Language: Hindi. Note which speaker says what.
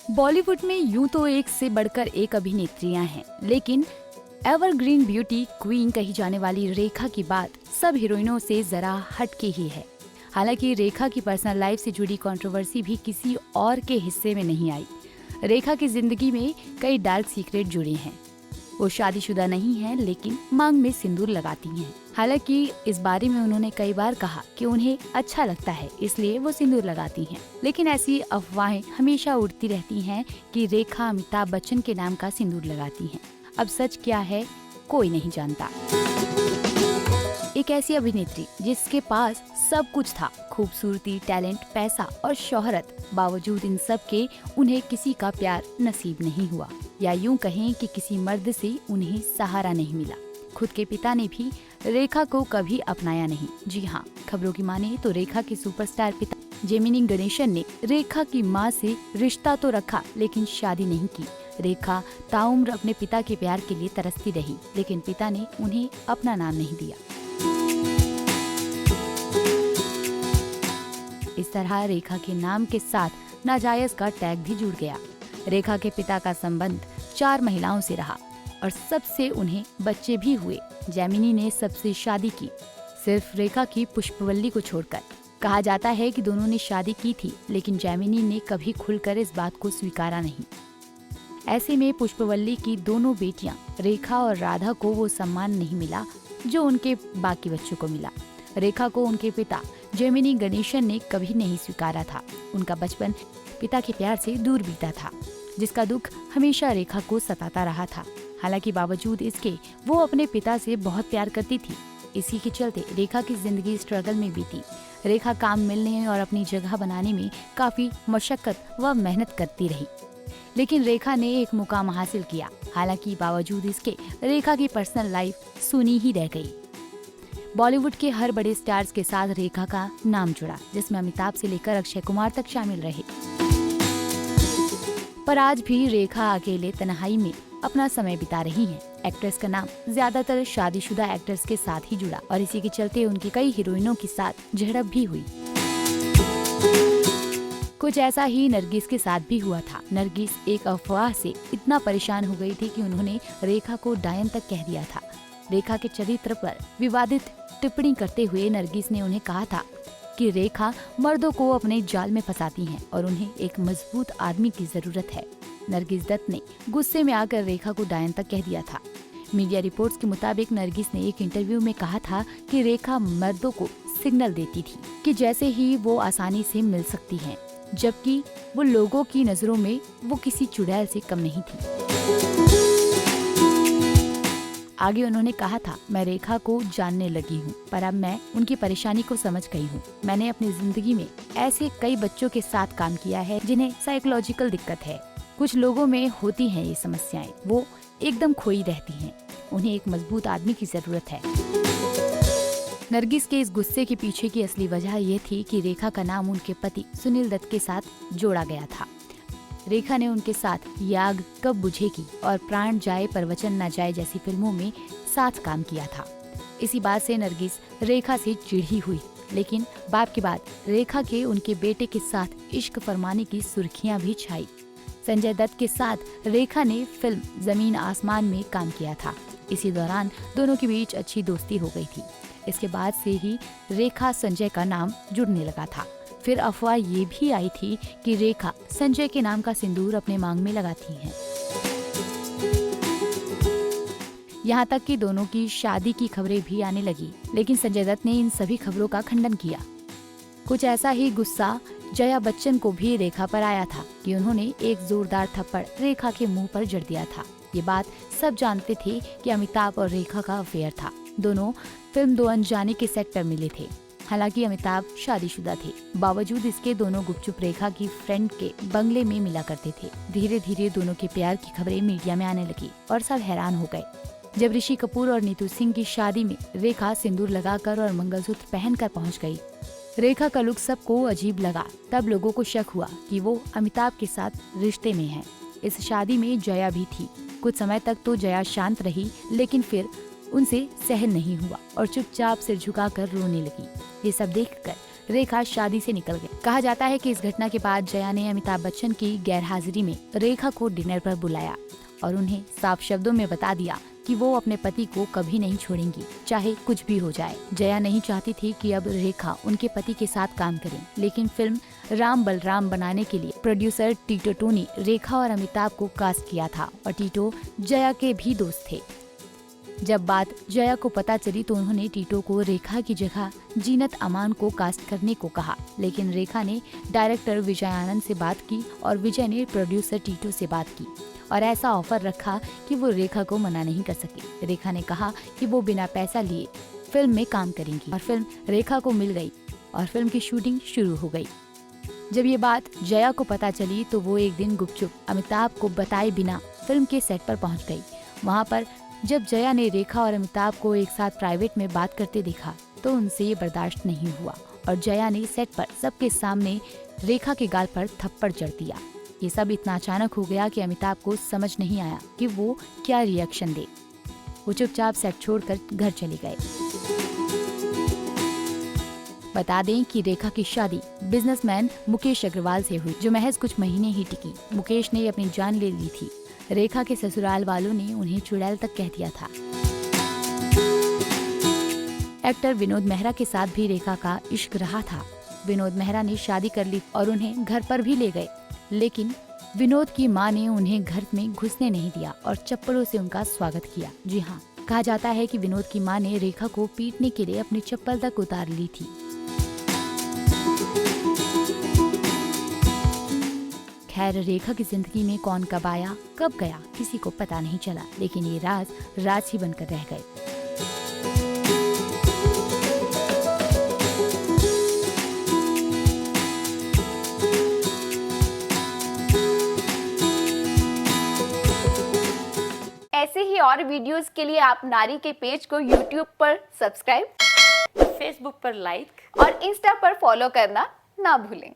Speaker 1: बॉलीवुड में यूं तो एक से बढ़कर एक अभिनेत्रियां हैं, लेकिन एवरग्रीन ब्यूटी क्वीन कही जाने वाली रेखा की बात सब हीरोइनों से जरा हटके ही है। हालांकि रेखा की पर्सनल लाइफ से जुड़ी कंट्रोवर्सी भी किसी और के हिस्से में नहीं आई। रेखा की जिंदगी में कई डार्क सीक्रेट जुड़े हैं। वो शादीशुदा नहीं है, लेकिन मांग में सिंदूर लगाती हैं। हालांकि इस बारे में उन्होंने कई बार कहा कि उन्हें अच्छा लगता है, इसलिए वो सिंदूर लगाती हैं। लेकिन ऐसी अफवाहें हमेशा उड़ती रहती हैं कि रेखा अमिताभ बच्चन के नाम का सिंदूर लगाती हैं। अब सच क्या है, कोई नहीं जानता। एक ऐसी अभिनेत्री जिसके पास सब कुछ था, खूबसूरती, टैलेंट, पैसा और शोहरत, बावजूद इन सब के उन्हें किसी का प्यार नसीब नहीं हुआ, या यूं कहें कि किसी मर्द से उन्हें सहारा नहीं मिला। खुद के पिता ने भी रेखा को कभी अपनाया नहीं। जी हाँ, खबरों की माने तो रेखा के सुपरस्टार पिता जेमिनी गणेशन ने रेखा की मां से रिश्ता तो रखा, लेकिन शादी नहीं की। रेखा ताउम्र अपने पिता के प्यार के लिए तरसती रही, लेकिन पिता ने उन्हें अपना नाम नहीं दिया। इस तरह रेखा के नाम के साथ नाजायज का टैग भी जुड़ गया। रेखा के पिता का संबंध 4 महिलाओं से रहा और सबसे उन्हें बच्चे भी हुए। जेमिनी ने सबसे शादी की, सिर्फ रेखा की पुष्पवल्ली को छोड़कर। कहा जाता है कि दोनों ने शादी की थी, लेकिन जेमिनी ने कभी खुलकर इस बात को स्वीकारा नहीं। ऐसे में पुष्पवल्ली की दोनों बेटियां रेखा और राधा को वो सम्मान नहीं मिला जो उनके बाकी बच्चों को मिला। रेखा को उनके पिता जेमिनी गणेशन ने कभी नहीं स्वीकारा था। उनका बचपन पिता के प्यार से दूर बीता था, जिसका दुख हमेशा रेखा को सताता रहा था। हालांकि बावजूद इसके वो अपने पिता से बहुत प्यार करती थी। इसी के चलते रेखा की जिंदगी स्ट्रगल में बीती। रेखा काम मिलने और अपनी जगह बनाने में काफी मशक्कत व मेहनत करती रही, लेकिन रेखा ने एक मुकाम हासिल किया। हालांकि बावजूद इसके रेखा की पर्सनल लाइफ सूनी ही रह गई। बॉलीवुड के हर बड़े स्टार्स के साथ रेखा का नाम जुड़ा, जिसमें अमिताभ से लेकर अक्षय कुमार तक शामिल रहे। पर आज भी रेखा अकेले तन्हाई में अपना समय बिता रही हैं। एक्ट्रेस का नाम ज्यादातर शादीशुदा एक्टर्स के साथ ही जुड़ा और इसी के चलते उनकी कई हीरोइनों के साथ झड़प भी हुई। कुछ ऐसा ही नरगिस के साथ भी हुआ था। नरगिस एक अफवाह से इतना परेशान हो गई थी कि उन्होंने रेखा को डायन तक कह दिया था। रेखा के चरित्र पर विवादित टिप्पणी करते हुए नरगिस ने उन्हें कहा था कि रेखा मर्दों को अपने जाल में फंसाती हैं और उन्हें एक मजबूत आदमी की जरूरत है। नरगिस दत्त ने गुस्से में आकर रेखा को डायन तक कह दिया था। मीडिया रिपोर्ट्स के मुताबिक नरगिस ने एक इंटरव्यू में कहा था कि रेखा मर्दों को सिग्नल देती थी कि जैसे ही वो आसानी से मिल सकती हैं, जबकि वो लोगों की नजरों में वो किसी चुड़ैल से कम नहीं थी। आगे उन्होंने कहा था, मैं रेखा को जानने लगी हूँ, पर अब मैं उनकी परेशानी को समझ गई हूँ। मैंने अपनी जिंदगी में ऐसे कई बच्चों के साथ काम किया है जिन्हें साइकोलॉजिकल दिक्कत है। कुछ लोगों में होती हैं ये समस्याएं, वो एकदम खोई रहती हैं। उन्हें एक मजबूत आदमी की जरूरत है। नरगिस के इस गुस्से के पीछे की असली वजह ये थी कि रेखा का नाम उनके पति सुनील दत्त के साथ जोड़ा गया था। रेखा ने उनके साथ याग कब बुझेगी और प्राण जाए पर वचन न जाए जैसी फिल्मों में साथ काम किया था। इसी बात से नरगिस रेखा से चिढ़ी हुई, लेकिन बाप की बात, रेखा के उनके बेटे के साथ इश्क फरमाने की सुर्खियां भी छाई। संजय दत्त के साथ रेखा ने फिल्म जमीन आसमान में काम किया था। इसी दौरान दोनों के बीच अच्छी दोस्ती हो गई थी। इसके बाद से ही रेखा संजय का नाम जुड़ने लगा था। फिर अफवाह ये भी आई थी कि रेखा संजय के नाम का सिंदूर अपने मांग में लगाती हैं। यहाँ तक कि दोनों की शादी की खबरें भी आने लगी, लेकिन संजय दत्त ने इन सभी खबरों का खंडन किया। कुछ ऐसा ही गुस्सा जया बच्चन को भी रेखा पर आया था कि उन्होंने एक जोरदार थप्पड़ रेखा के मुंह पर जड़ दिया था। ये बात सब जानते थे कि अमिताभ और रेखा का अफेयर था। दोनों फिल्म दो अनजाने के सेट पर मिले थे। हालांकि अमिताभ शादीशुदा थे, बावजूद इसके दोनों गुपचुप रेखा की फ्रेंड के बंगले में मिला करते थे। धीरे धीरे दोनों के प्यार की खबरें मीडिया में आने लगी और सब हैरान हो गए। जब ऋषि कपूर और नीतू सिंह की शादी में रेखा सिंदूर लगाकर और मंगलसूत्र पहनकर पहुंच गई। रेखा का लुक सबको अजीब लगा। तब लोगों को शक हुआ कि वो अमिताभ के साथ रिश्ते में है। इस शादी में जया भी थी। कुछ समय तक तो जया शांत रही, लेकिन फिर उनसे सहन नहीं हुआ और चुपचाप सिर झुकाकर रोने लगी। ये सब देखकर रेखा शादी से निकल गई। कहा जाता है कि इस घटना के बाद जया ने अमिताभ बच्चन की गैरहाजिरी में रेखा को डिनर पर बुलाया और उन्हें साफ शब्दों में बता दिया कि वो अपने पति को कभी नहीं छोड़ेंगी, चाहे कुछ भी हो जाए। जया नहीं चाहती थी कि अब रेखा उनके पति के साथ काम करे, लेकिन फिल्म राम बलराम बनाने के लिए प्रोड्यूसर टीटो टू ने रेखा और अमिताभ को कास्ट किया था और टीटो जया के भी दोस्त थे। जब बात जया को पता चली तो उन्होंने टीटो को रेखा की जगह जीनत अमान को कास्ट करने को कहा, लेकिन रेखा ने डायरेक्टर विजय आनंद से बात की और विजय ने प्रोड्यूसर टीटो से बात की और ऐसा ऑफर रखा कि वो रेखा को मना नहीं कर सके। रेखा ने कहा कि वो बिना पैसा लिए फिल्म में काम करेंगी और फिल्म रेखा को मिल गई और फिल्म की शूटिंग शुरू हो गई। जब ये बात जया को पता चली तो वो एक दिन गुपचुप अमिताभ को बताए बिना फिल्म के सेट पर पहुंच गई। वहां पर जब जया ने रेखा और अमिताभ को एक साथ प्राइवेट में बात करते देखा तो उनसे ये बर्दाश्त नहीं हुआ और जया ने सेट पर सबके सामने रेखा के गाल पर थप्पड़ जड़ दिया। ये सब इतना अचानक हो गया कि अमिताभ को समझ नहीं आया कि वो क्या रिएक्शन दे। वो चुपचाप सेट छोड़कर घर चले गए। बता दें कि रेखा की शादी बिजनेसमैन मुकेश अग्रवाल से हुई, जो महज कुछ महीने ही टिकी। मुकेश ने अपनी जान ले ली थी। रेखा के ससुराल वालों ने उन्हें चुड़ैल तक कह दिया था। एक्टर विनोद मेहरा के साथ भी रेखा का इश्क रहा था। विनोद मेहरा ने शादी कर ली और उन्हें घर पर भी ले गए, लेकिन विनोद की मां ने उन्हें घर में घुसने नहीं दिया और चप्पलों से उनका स्वागत किया। जी हाँ, कहा जाता है कि विनोद की मां ने रेखा को पीटने के लिए अपनी चप्पल तक उतार ली थी। खैर, रेखा की जिंदगी में कौन कब आया कब गया किसी को पता नहीं चला, लेकिन ये राज ही बनकर रह गए।
Speaker 2: ऐसे ही और वीडियोस के लिए आप नारी के पेज को YouTube पर सब्सक्राइब,
Speaker 3: फेसबुक पर लाइक
Speaker 2: और इंस्टा पर फॉलो करना ना भूलें।